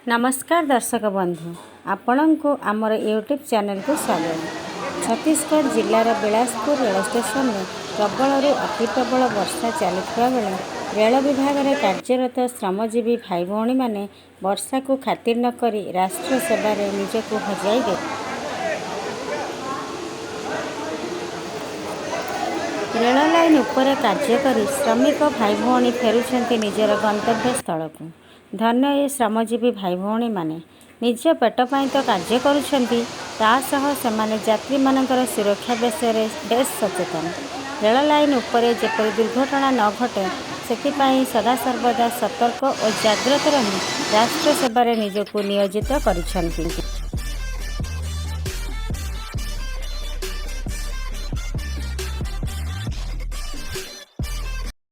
नमस्कार दर्शक बंधु आपण को आमर यूट्यूब चैनल को स्वागत। छत्तीसगढ़ जिलार बिलासपुर रेल स्टेशन में प्रबल अति प्रबल वर्षा चलुवा बेले रेल विभाग में कार्यरत श्रमजीवी भाई भौणी मैंने वर्षा को खातिर न करी राष्ट्र सेवार निजक हजाई दे रेल लाइन उपर कार्य करी श्रमिक भाई भौणी फेरुंट निजर गंतव्य स्थल को। धन्य ये श्रमजीवी भाई भौणी माने निज पेट पाई तो कार्य करुछंती तासह सेमाने यात्री मानकर सुरक्षा विषय बेस सचेतन। रेल लाइन उपरे जेपरि दुर्घटना न घटे से सदासर्वदा सतर्क और जाग्रत रही राष्ट्र सेवार निजक नियोजित करिछंती।